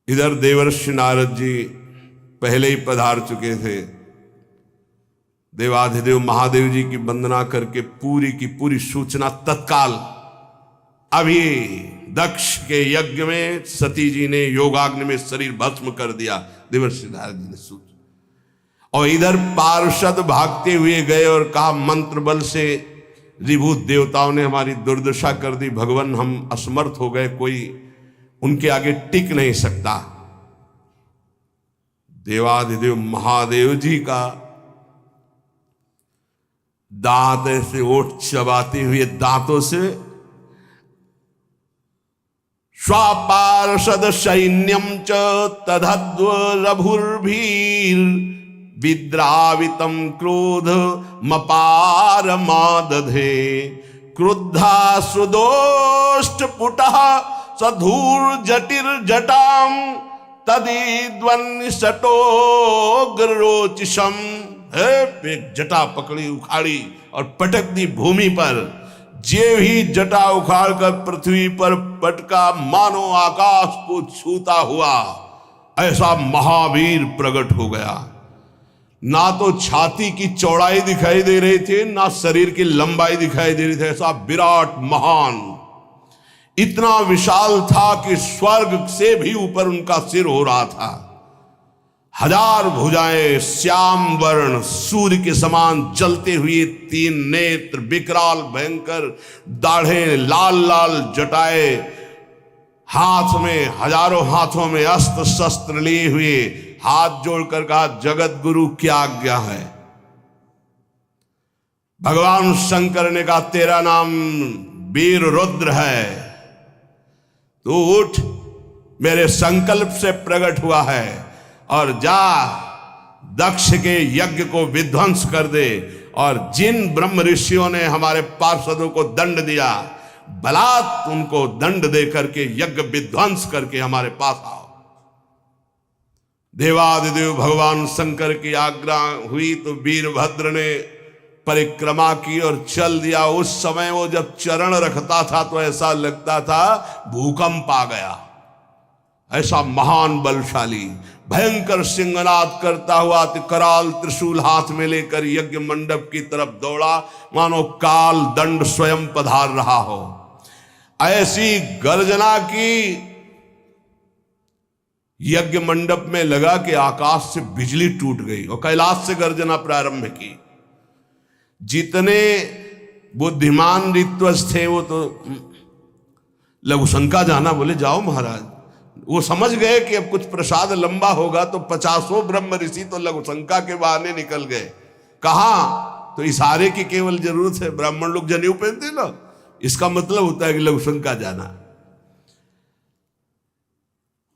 इधर देवर्षि नारद जी पहले ही पधार चुके थे। देवाधिदेव महादेव जी की वंदना करके पूरी की पूरी सूचना तत्काल अभी दक्ष के यज्ञ में सती जी ने योगाग्नि में शरीर भस्म कर दिया। देवर्षि नारद जी ने सूच और इधर पार्षद भागते हुए गए और कहा मंत्र बल से रिभूत देवताओं ने हमारी दुर्दशा कर दी, भगवान हम असमर्थ हो गए, कोई उनके आगे टिक नहीं सकता। देवाधिदेव महादेव जी का दांत से ओठ चबाते हुए दांतों से स्वापार्षद सैन्यम च तदध्वरभुर्भीर विद्रावितम क्रोध मपार मादधे क्रुद्धा सुदोष्ट पुटः सधूर जटिर जटाम तदिद्वन् सटोग्रोचिषम। जटा पकड़ी उखाड़ी और पटक दी भूमि पर। जे ही जटा उखाड़ कर पृथ्वी पर पटका मानो आकाश को छूता हुआ ऐसा महावीर प्रकट हो गया। ना तो छाती की चौड़ाई दिखाई दे रही थी, ना शरीर की लंबाई दिखाई दे रही थी। ऐसा विराट महान, इतना विशाल था कि स्वर्ग से भी ऊपर उनका सिर हो रहा था। हजार भुजाएं, श्याम वर्ण सूर्य के समान जलते हुए तीन नेत्र, विकराल भयंकर दाढ़े, लाल लाल जटाए, हाथ में हजारों हाथों में अस्त्र शस्त्र लिए हुए हाथ जोड़कर कहा जगत गुरु क्या आज्ञा है। भगवान शंकर ने कहा तेरा नाम वीर रुद्र है, तू उठ, मेरे संकल्प से प्रकट हुआ है और जा दक्ष के यज्ञ को विध्वंस कर दे और जिन ब्रह्म ऋषियों ने हमारे पार्षदों को दंड दिया बलात् उनको दंड दे करके यज्ञ विध्वंस करके हमारे पास आओ। देवादिदेव भगवान शंकर की आज्ञा हुई तो वीरभद्र ने परिक्रमा की और चल दिया। उस समय वो जब चरण रखता था तो ऐसा लगता था भूकंप आ गया। ऐसा महान बलशाली भयंकर सिंहनाद करता हुआ कराल त्रिशूल हाथ में लेकर यज्ञ मंडप की तरफ दौड़ा, मानो काल दंड स्वयं पधार रहा हो। ऐसी गर्जना की यज्ञ मंडप में लगा कि आकाश से बिजली टूट गई और कैलाश से गर्जना प्रारंभ की। जितने बुद्धिमान ऋत्वज थे वो तो लघुशंका जाना, बोले जाओ महाराज। वो समझ गए कि अब कुछ प्रसाद लंबा होगा तो 50 ब्रह्म ऋषि तो लघुशंका के बहाने निकल गए। कहां तो इशारे की केवल जरूरत है। ब्राह्मण लोग जनेऊ पहनते ना, इसका मतलब होता है कि लघुशंका जाना।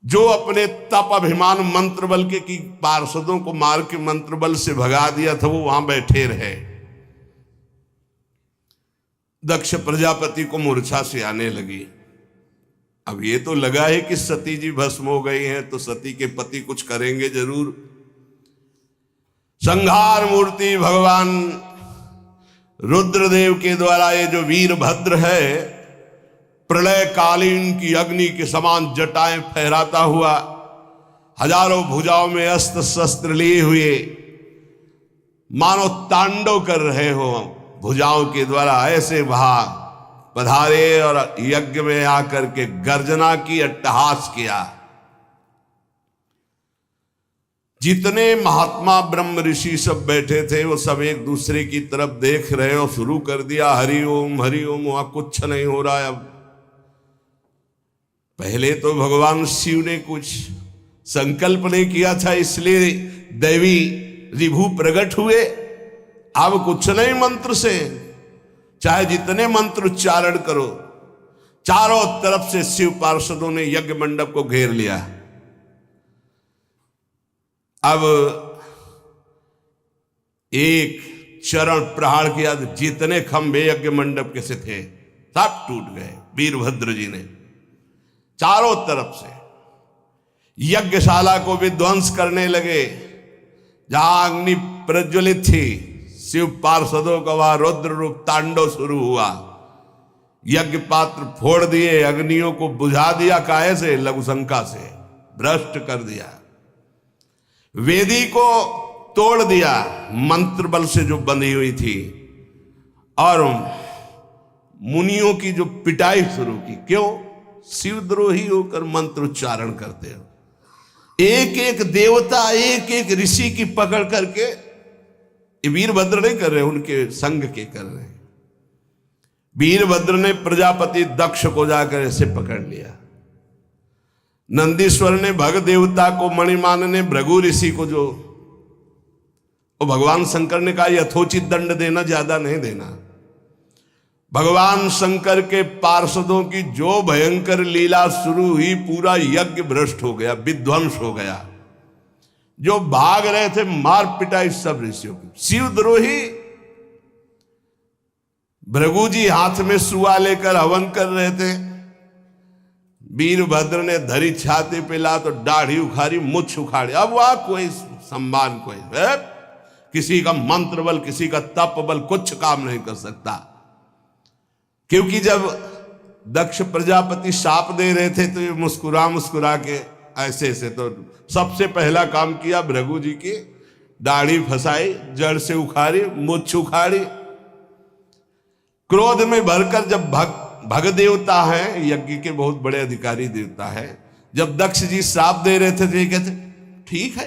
जो अपने तप अभिमान मंत्र बल के की पार्षदों को मार के मंत्र बल से भगा दिया था वो वहां बैठे रहे। दक्ष प्रजापति को मूर्छा से आने लगी। अब ये तो लगा है कि सती जी भस्म हो गई हैं तो सती के पति कुछ करेंगे जरूर। संहार मूर्ति भगवान रुद्रदेव के द्वारा ये जो वीरभद्र है प्रलय कालीन की अग्नि के समान जटाएं फहराता हुआ, हजारों भुजाओं में अस्त्र शस्त्र लिए हुए मानो तांडव कर रहे हो भुजाओं के द्वारा, ऐसे वहां पधारे और यज्ञ में आकर के गर्जना की, अट्टहास किया। जितने महात्मा ब्रह्म ऋषि सब बैठे थे वो सब एक दूसरे की तरफ देख रहे और शुरू कर दिया हरिओम हरिओम। वहां कुछ नहीं हो रहा है। अब पहले तो भगवान शिव ने कुछ संकल्प नहीं किया था इसलिए दैवी रिभु प्रकट हुए। अब कुछ नहीं, मंत्र से चाहे जितने मंत्र उच्चारण करो, चारों तरफ से शिव पार्षदों ने यज्ञ मंडप को घेर लिया। अब एक चरण प्रहार किया तो जितने खंभे यज्ञ मंडप के से थे सब टूट गए। वीरभद्र जी ने चारों तरफ से यज्ञशाला को विध्वंस करने लगे। जहां अग्नि प्रज्वलित थी शिव पार्षदों का वहां रुद्र रूप तांडव शुरू हुआ। यज्ञ पात्र फोड़ दिए, अग्नियों को बुझा दिया। काहे से? लघुशंका से। भ्रष्ट कर दिया, वेदी को तोड़ दिया मंत्र बल से जो बंधी हुई थी, और मुनियों की जो पिटाई शुरू की। क्यों? शिवद्रोही होकर मंत्र उच्चारण करते हो। एक एक देवता, एक एक ऋषि की पकड़ करके, ये वीरभद्र नहीं कर रहे, उनके संग के कर रहे हैं। वीरभद्र ने प्रजापति दक्ष को जाकर ऐसे पकड़ लिया, नंदीश्वर ने भग देवता को, मणिमान ने भृगु ऋषि को, जो और भगवान शंकर ने कहा यथोचित दंड देना, ज्यादा नहीं देना। भगवान शंकर के पार्षदों की जो भयंकर लीला शुरू हुई, पूरा यज्ञ भ्रष्ट हो गया, विध्वंस हो गया। जो भाग रहे थे मार पिटाई सब ऋषियों की। शिवद्रोही भृगु जी हाथ में सुआ लेकर हवन कर रहे थे, वीरभद्र ने धरी छाती पे ला तो दाढ़ी उखाड़ी, मुछ उखाड़ी। अब वहां कोई सम्मान, कोई किसी का मंत्र बल, किसी का तप बल कुछ काम नहीं कर सकता। क्योंकि जब दक्ष प्रजापति शाप दे रहे थे तो ये मुस्कुरा मुस्कुरा के ऐसे ऐसे, तो सबसे पहला काम किया, भृगु जी की दाढ़ी फंसाई, जड़ से उखाड़ी, मुछ उखाड़ी। क्रोध में भरकर जब भग देवता है, यज्ञ के बहुत बड़े अधिकारी देवता है, जब दक्ष जी श्राप दे रहे थे तो ये कहते ठीक है,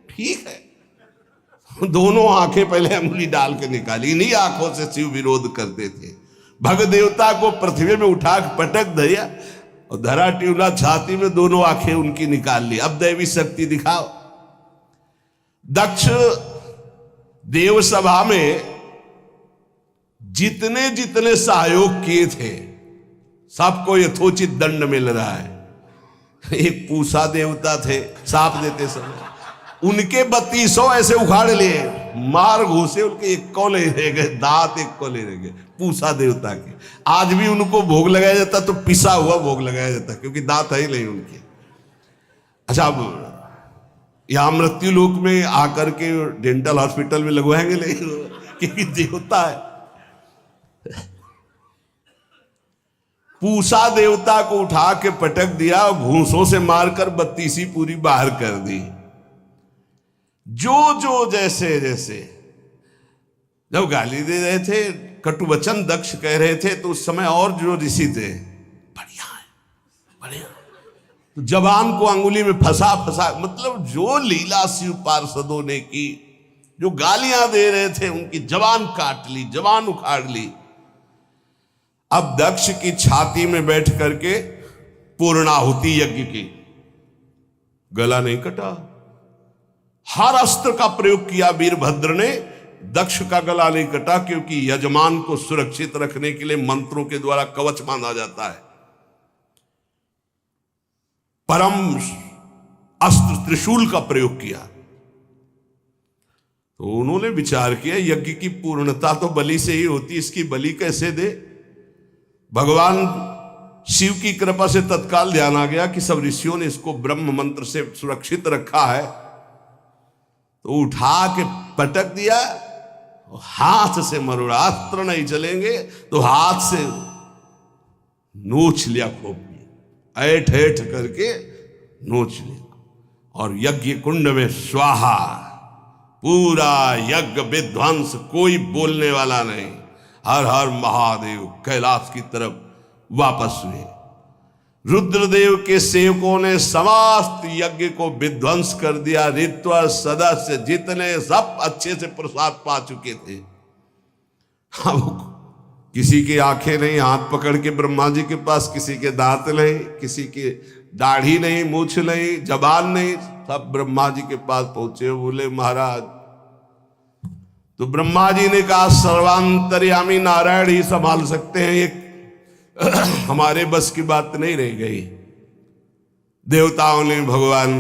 ठीक है। दोनों आंखें पहले अंगुली डाल के निकाली, इन्हीं आंखों से शिव विरोध करते थे। भग देवता को पृथ्वी में उठा पटक दिया और धरा टिवला छाती में, दोनों आंखें उनकी निकाल ली। अब दैवी शक्ति दिखाओ। दक्ष देव सभा में जितने जितने सहयोग किए थे सबको यथोचित दंड मिल रहा है। एक पूषा देवता थे, साप देते समय उनके 3200 ऐसे उखाड़ लिए, मार घुसे, उनके एक को ले रह गए, दांत एक को ले रह गए, पूषा देवता के। आज भी उनको भोग लगाया जाता तो पिसा हुआ भोग लगाया जाता, क्योंकि दांत है ही नहीं उनके। अच्छा, अब यहां मृत्यु लोक में आकर के डेंटल हॉस्पिटल में लगवाएंगे नहीं, क्योंकि देवता है। पूषा देवता को उठा के पटक दिया और घूंसों से मारकर 32 पूरी बाहर कर दी। जो जो जैसे जैसे जब गाली दे रहे थे, कटु वचन दक्ष कह रहे थे, तो उस समय और जो ऋषि थे, बढ़िया है, बढ़िया, तो जबान को अंगुली में फंसा फंसा, मतलब जो लीला शिव पार्षदों ने की, जो गालियां दे रहे थे, उनकी जबान काट ली, जबान उखाड़ ली। अब दक्ष की छाती में बैठ करके पूर्णाहुति यज्ञ की, गला नहीं कटा, हर अस्त्र का प्रयोग किया वीरभद्र ने, दक्ष का गला नहीं कटा, क्योंकि यजमान को सुरक्षित रखने के लिए मंत्रों के द्वारा कवच बांधा जाता है। परम अस्त्र त्रिशूल का प्रयोग किया। तो उन्होंने विचार किया, यज्ञ की पूर्णता तो बलि से ही होती, इसकी बलि कैसे दे। भगवान शिव की कृपा से तत्काल ध्यान आ गया कि सब ऋषियों ने इसको ब्रह्म मंत्र से सुरक्षित रखा है, तो उठा के पटक दिया, हाथ से मरोड़ा, अस्त्र नहीं चलेंगे तो हाथ से नोच लिया, खूब ऐठ ऐठ करके नोच लिया, और यज्ञ कुंड में स्वाहा, पूरा यज्ञ विध्वंस, कोई बोलने वाला नहीं। हर हर महादेव कैलाश की तरफ वापस हुए। रुद्रदेव के सेवकों ने समस्त यज्ञ को विध्वंस कर दिया। ऋत्वा सदस्य जितने सब अच्छे से प्रसाद पा चुके थे। अब किसी की आंखें नहीं, हाथ पकड़ के ब्रह्मा जी के पास, किसी के दांत नहीं, किसी की दाढ़ी नहीं, मूछ नहीं, जबान नहीं, सब ब्रह्मा जी के पास पहुंचे। बोले महाराज, तो ब्रह्मा जी ने कहा सर्वांतर्यामी नारायण ही संभाल सकते हैं, एक हमारे बस की बात नहीं रह गई। देवताओं ने भगवान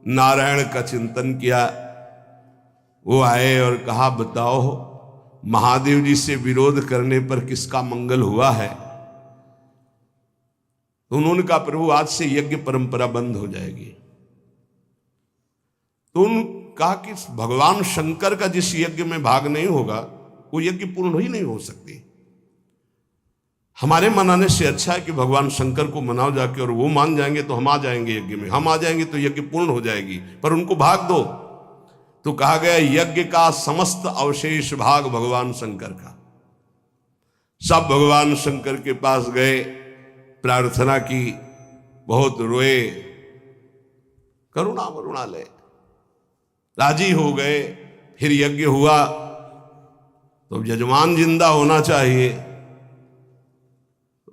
नारायण का चिंतन किया। वो आए और कहा, बताओ महादेव जी से विरोध करने पर किसका मंगल हुआ है। तो उन्होंने कहा, प्रभु आज से यज्ञ परंपरा बंद हो जाएगी। तो उन्होंने कहा कि भगवान शंकर का जिस यज्ञ में भाग नहीं होगा वो यज्ञ पूर्ण ही नहीं हो सकती। हमारे मनाने से अच्छा है कि भगवान शंकर को मनाओ जाके, और वो मान जाएंगे तो हम आ जाएंगे यज्ञ में, हम आ जाएंगे तो यज्ञ पूर्ण हो जाएगी, पर उनको भाग दो। तो कहा गया यज्ञ का समस्त अवशेष भाग भगवान शंकर का। सब भगवान शंकर के पास गए, प्रार्थना की, बहुत रोए, करुणा वरुणालय, राजी हो गए। फिर यज्ञ हुआ। तो यजमान जिंदा होना चाहिए।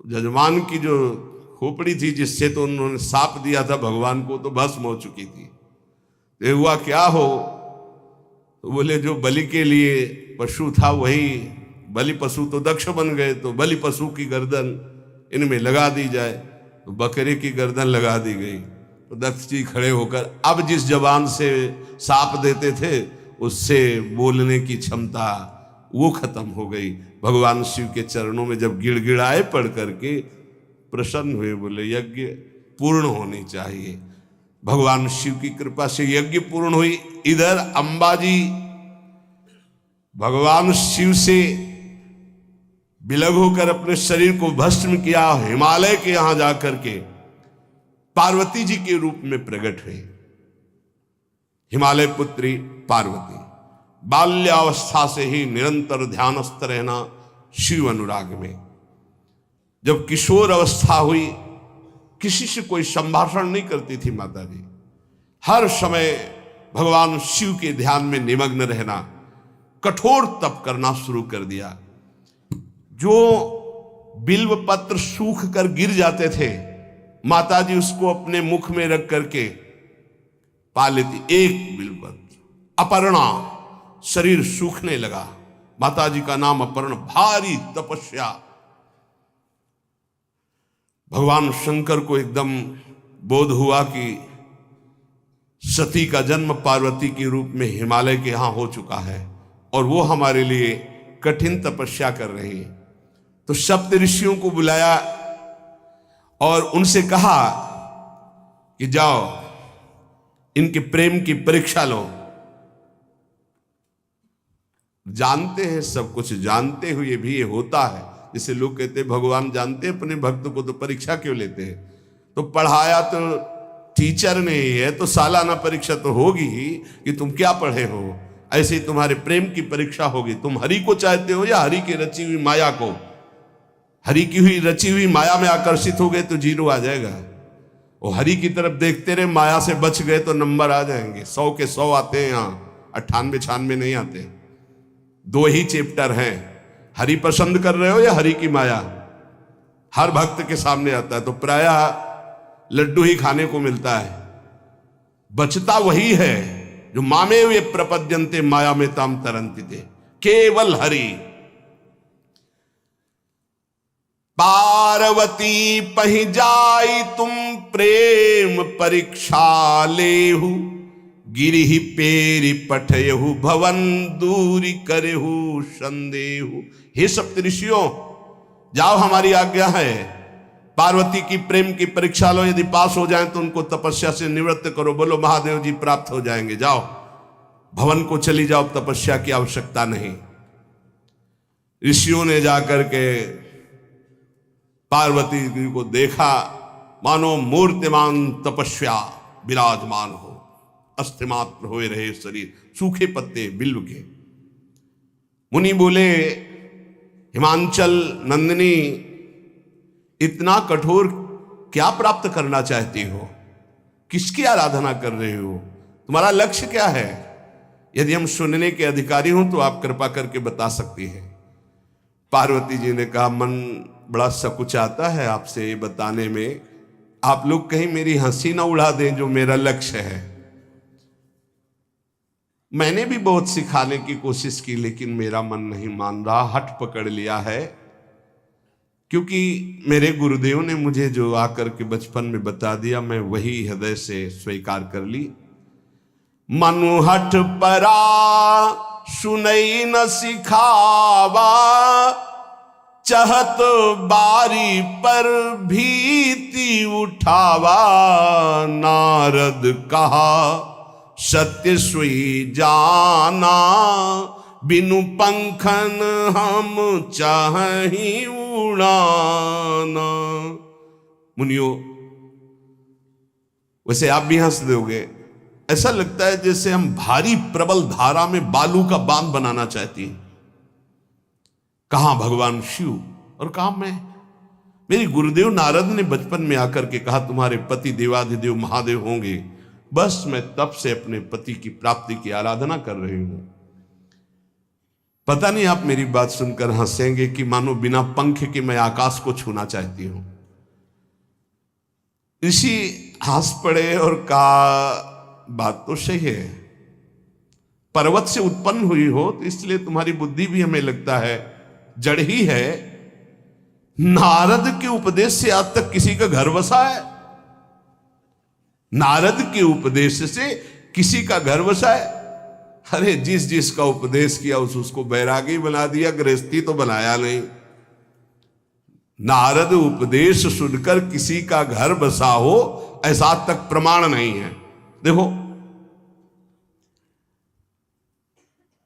यजमान की जो खोपड़ी थी जिससे तो उन्होंने साप दिया था भगवान को, तो भस्म हो चुकी थी। तो हुआ क्या हो, तो बोले जो बलि के लिए पशु था वही बलि पशु तो दक्ष बन गए, तो बलि पशु की गर्दन इनमें लगा दी जाए। तो बकरे की गर्दन लगा दी गई। तो दक्ष जी खड़े होकर अब जिस जबान से साप देते थे उससे बोलने की क्षमता वो खत्म हो गई। भगवान शिव के चरणों में जब गिड़गिड़ाए पढ़ करके प्रसन्न हुए, बोले यज्ञ पूर्ण होनी चाहिए। भगवान शिव की कृपा से यज्ञ पूर्ण हुई। इधर अंबाजी भगवान शिव से विलग होकर अपने शरीर को भस्म किया, हिमालय के यहां जाकर के पार्वती जी के रूप में प्रकट हुए। हिमालय पुत्री पार्वती बाल्यावस्था से ही निरंतर ध्यानस्थ रहना शिव अनुराग में। जब किशोर अवस्था हुई, किसी से कोई संभाषण नहीं करती थी माता जी, हर समय भगवान शिव के ध्यान में निमग्न रहना, कठोर तप करना शुरू कर दिया। जो बिल्व पत्र सूख कर गिर जाते थे, माता जी उसको अपने मुख में रख करके पा लेती। एक बिल्व पत्र, अपर्णा, शरीर सूखने लगा। माता जी का नाम अपर्णा। भारी तपस्या। भगवान शंकर को एकदम बोध हुआ कि सती का जन्म पार्वती के रूप में हिमालय के यहां हो चुका है और वो हमारे लिए कठिन तपस्या कर रही है। तो सप्त ऋषियों को बुलाया और उनसे कहा कि जाओ इनके प्रेम की परीक्षा लो। जानते हैं, सब कुछ जानते हुए भी ये होता है। जैसे लोग कहते हैं भगवान जानते हैं अपने भक्त को, तो परीक्षा क्यों लेते हैं? तो पढ़ाया तो टीचर ने ही है, तो सालाना परीक्षा तो होगी ही कि तुम क्या पढ़े हो। ऐसे ही तुम्हारे प्रेम की परीक्षा होगी। तुम हरि को चाहते हो या हरि की रची हुई माया को? हरि की हुई रची हुई माया में आकर्षित हो गए तो जीरो आ जाएगा। वो हरि की तरफ देखते रहे, माया से बच गए तो नंबर आ जाएंगे। 100 के 100 आते हैं, यहाँ 98 96 नहीं आते। 2 ही चैप्टर हैं, हरि पसंद कर रहे हो या हरि की माया। हर भक्त के सामने आता है, तो प्रायः लड्डू ही खाने को मिलता है। बचता वही है जो मामे वे प्रपद्यन्ते माया में ताम तरंती थे, केवल हरि। पार्वती पहि जाई तुम प्रेम परीक्षा लेहु, गिरिहि पेरि पठयहु भवन दूरी करेहु संदेहु। हे सप्तऋषियों, जाओ, हमारी आज्ञा है। पार्वती की प्रेम की परीक्षा लो, यदि पास हो जाएं तो उनको तपस्या से निवृत्त करो। बोलो महादेव जी प्राप्त हो जाएंगे। जाओ भवन को चली जाओ, तपस्या की आवश्यकता नहीं। ऋषियों ने जाकर के पार्वती जी को देखा, मानो मूर्तिमान तपस्या विराजमान हो, अस्थिमात्र हुए रहे शरीर, सूखे पत्ते बिल्व के। मुनि बोले, हिमांचल नंदिनी, इतना कठोर क्या प्राप्त करना चाहती हो? किसकी आराधना कर रहे हो? तुम्हारा लक्ष्य क्या है? यदि हम सुनने के अधिकारी हों तो आप कृपा करके बता सकती हैं। पार्वती जी ने कहा, मन बड़ा सकुचाता है आपसे बताने में। आप लोग कहीं मेरी हंसी ना उड़ा दें जो मेरा लक्ष्य है। मैंने भी बहुत सिखाने की कोशिश की, लेकिन मेरा मन नहीं मान रहा, हठ पकड़ लिया है। क्योंकि मेरे गुरुदेव ने मुझे जो आकर के बचपन में बता दिया, मैं वही हृदय से स्वीकार कर ली। मनु हठ परा सुनई न सिखावा, चहत बारी पर भीति उठावा। नारद कहा सत्य सुई जाना, बिनु पंखन हम चाहि उड़ाना। मुनियो, वैसे आप भी हंस दोगे, ऐसा लगता है जैसे हम भारी प्रबल धारा में बालू का बांध बनाना चाहती हैं। कहां भगवान शिव और कहां मैं। मेरी गुरुदेव नारद ने बचपन में आकर के कहा तुम्हारे पति देवाधिदेव महादेव होंगे। बस मैं तब से अपने पति की प्राप्ति की आराधना कर रही हूं। पता नहीं आप मेरी बात सुनकर हंसेंगे कि मानो बिना पंख के मैं आकाश को छूना चाहती हूं। ऋषि हंस पड़े और कहा बात तो सही है, पर्वत से उत्पन्न हुई हो तो इसलिए तुम्हारी बुद्धि भी हमें लगता है जड़ ही है। नारद के उपदेश से आज तक किसी का घर बसा है? नारद के उपदेश से किसी का घर बसा है? अरे जिस जिसका उपदेश किया उसको बैरागी बना दिया, गृहस्थी तो बनाया नहीं। नारद उपदेश सुनकर किसी का घर बसा हो ऐसा तक प्रमाण नहीं है। देखो,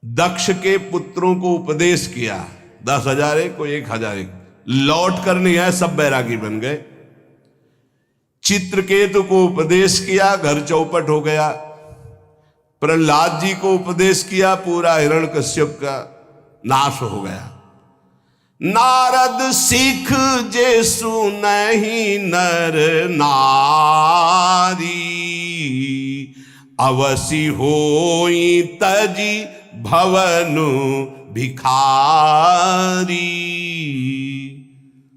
दक्ष के पुत्रों को उपदेश किया, 10,000 एक को 1,000 एक, लौट कर नहीं आए, सब बैरागी बन गए। चित्रकेतु को उपदेश किया, घर चौपट हो गया। प्रहलाद जी को उपदेश किया, पूरा हिरण्यकश्यप का नाश हो गया। नारद सिख जे सुनहि नर नारी, अवसि होई तजी भवनु भिखारी।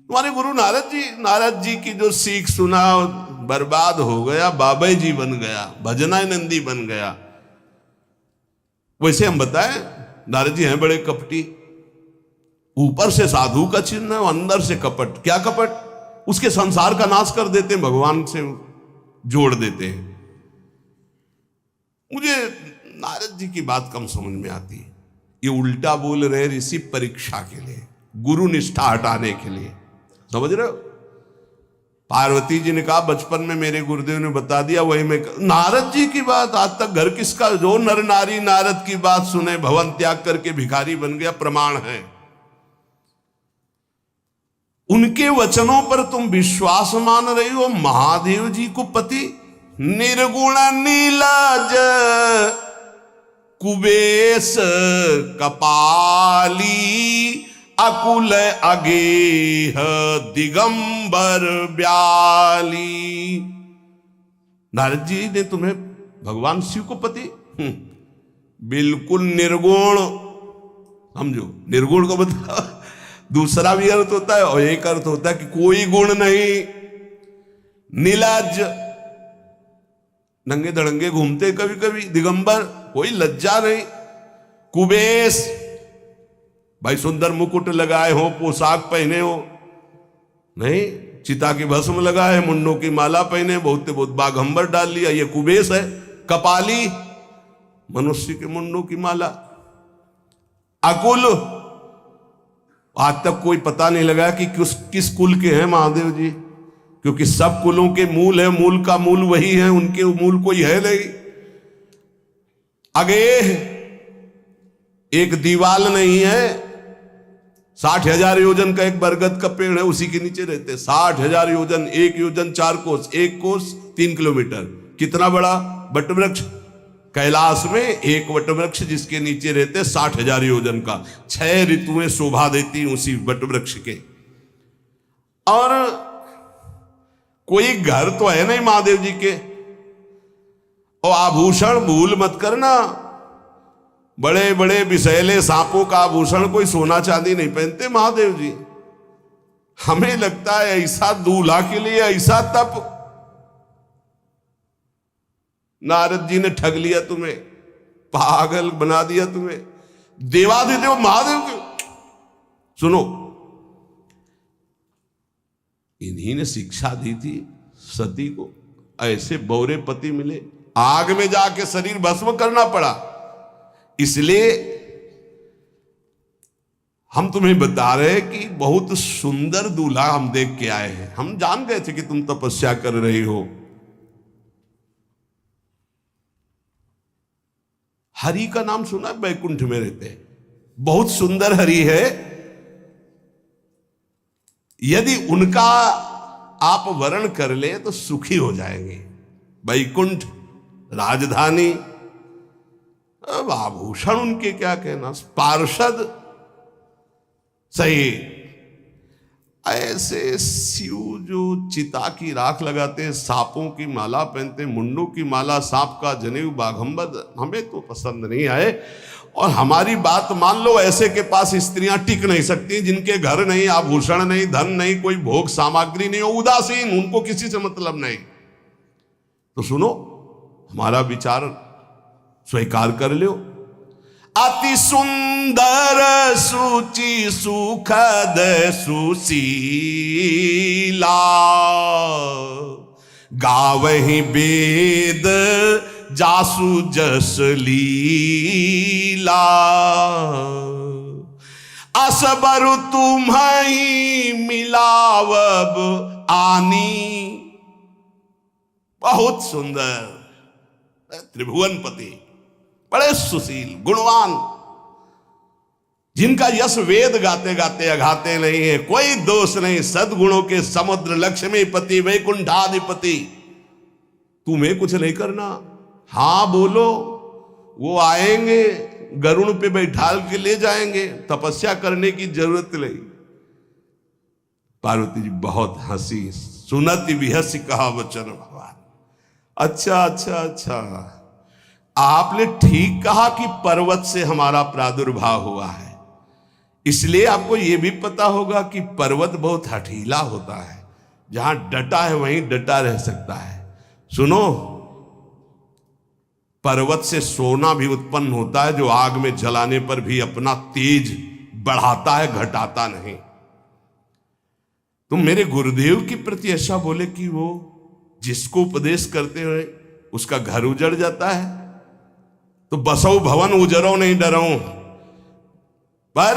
तुम्हारे गुरु नारद जी की जो सीख सुना बर्बाद हो गया, बाबा जी बन गया, भजनानंदी बन गया। वैसे हम बताएं, नारद जी हैं बड़े कपटी, ऊपर से साधु का चिन्ह है, अंदर से कपट। क्या कपट? उसके संसार का नाश कर देते हैं, भगवान से जोड़ देते हैं। मुझे नारद जी की बात कम समझ में आती है। ये उल्टा बोल रहे ऋषि परीक्षा के लिए, गुरु निष्ठा हटाने के लिए, समझ रहे हो? पार्वती जी ने कहा बचपन में मेरे गुरुदेव ने बता दिया, वही मैं। नारद जी की बात आज तक घर किसका? जो नर नारी नारद की बात सुने भवन त्याग करके भिखारी बन गया, प्रमाण है। उनके वचनों पर तुम विश्वास मान रही हो। महादेव जी को पति निर्गुण नीलाज कुबेश कपाली, अकुल अगेह दिगंबर ब्याली। नारद जी ने तुम्हें भगवान शिव को पति बिल्कुल निर्गुण समझो। निर्गुण को बता, दूसरा भी अर्थ होता है और एक अर्थ होता है कि कोई गुण नहीं। नीलाज, नंगे धड़ंगे घूमते कभी कभी। दिगंबर, कोई लज्जा नहीं। कुबेश, भाई सुंदर मुकुट लगाए हो, पोशाक पहने हो, नहीं, चिता की भस्म लगाए, मुंडों की माला पहने, बहुत बाघंबर डाल लिया, ये कुबेश है। कपाली, मनुष्य के मुंडों की माला। अकुल, आज तक कोई पता नहीं लगा कि किस कुल के हैं महादेव जी, क्योंकि सब कुलों के मूल है, मूल का मूल वही है, उनके मूल कोई है नहीं। आगे एक दीवाल नहीं है, 60,000 योजन का एक बरगद का पेड़ है, उसी के नीचे रहते। 60,000 योजन, 1 योजन 4 कोस, 1 कोस 3 किलोमीटर। कितना बड़ा वटवृक्ष? कैलाश में एक वटवृक्ष जिसके नीचे रहते 60,000 योजन का। 6 ऋतुएं शोभा देती उसी वटवृक्ष के। और कोई घर तो है नहीं महादेव जी के। और आभूषण भूल मत करना, बड़े बड़े विषैले सांपों का आभूषण कोई सोना चांदी नहीं पहनते महादेव जी। हमें लगता है ऐसा दूल्हा के लिए ऐसा तप। नारद जी ने ठग लिया तुम्हें, पागल बना दिया तुम्हें। देवाधिदेव महादेव के सुनो, इन्हीं ने शिक्षा दी थी सती को। ऐसे बौरे पति मिले, आग में जाके शरीर भस्म करना पड़ा। इसलिए हम तुम्हें बता रहे हैं कि बहुत सुंदर दूल्हा हम देख के आए हैं। हम जान गए थे कि तुम तपस्या कर रही हो। हरि का नाम सुना है? बैकुंठ में रहते हैं। बहुत सुंदर हरि है। यदि उनका आप वर्ण कर ले तो सुखी हो जाएंगे। वैकुंठ राजधानी, अब आभूषण उनके क्या कहना, पार्षद सही। ऐसे शिव जो चिता की राख लगाते हैं, सांपों की माला पहनते हैं, मुंडों की माला, सांप का जनेऊ, बाघंबद, हमें तो पसंद नहीं आए। और हमारी बात मान लो, ऐसे के पास स्त्रियां टिक नहीं सकती जिनके घर नहीं, आभूषण नहीं, धन नहीं, कोई भोग सामग्री नहीं, उदासीन, उनको किसी से मतलब नहीं। तो सुनो, हमारा विचार स्वीकार कर लो। अति सुंदर सुचि सुखद सुशीला, गावहि वेद जासु जस लीला, असबर तुम्हि मिलावब आनी। बहुत सुंदर, त्रिभुवनपति, बड़े सुशील गुणवान, जिनका यश वेद गाते गाते अघाते नहीं है, कोई दोष नहीं, सद्गुणों के समुद्र, लक्ष्मीपति, वैकुंठाधिपति। तुम्हें कुछ नहीं करना, हाँ बोलो, वो आएंगे, गरुड़ पे बैठाल के ले जाएंगे, तपस्या करने की जरूरत नहीं। पार्वती जी बहुत हंसी, सुनति विहसी कहा वचन भगवान। अच्छा अच्छा अच्छा, आपने ठीक कहा कि पर्वत से हमारा प्रादुर्भाव हुआ है, इसलिए आपको यह भी पता होगा कि पर्वत बहुत हठीला होता है, जहां डटा है वहीं डटा रह सकता है। सुनो, पर्वत से सोना भी उत्पन्न होता है, जो आग में जलाने पर भी अपना तेज बढ़ाता है, घटाता नहीं। तुम मेरे गुरुदेव के प्रति ऐसा बोले कि वो जिसको उपदेश करते हुए उसका घर उजड़ जाता है, तो बसौ भवन उजरो नहीं डरो। पर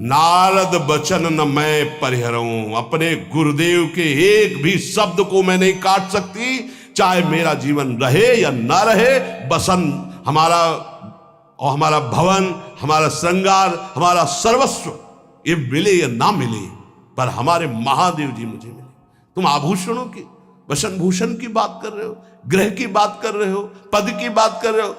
नारद बचन न मैं परिहरऊं, अपने गुरुदेव के एक भी शब्द को मैं नहीं काट सकती, चाहे मेरा जीवन रहे या ना रहे। बसन हमारा और हमारा भवन, हमारा श्रृंगार, हमारा सर्वस्व, ये मिले या ना मिले, पर हमारे महादेव जी मुझे मिले। तुम आभूषणों की, वसन भूषण की बात कर रहे हो, ग्रह की बात कर रहे हो, पद की बात कर रहे हो।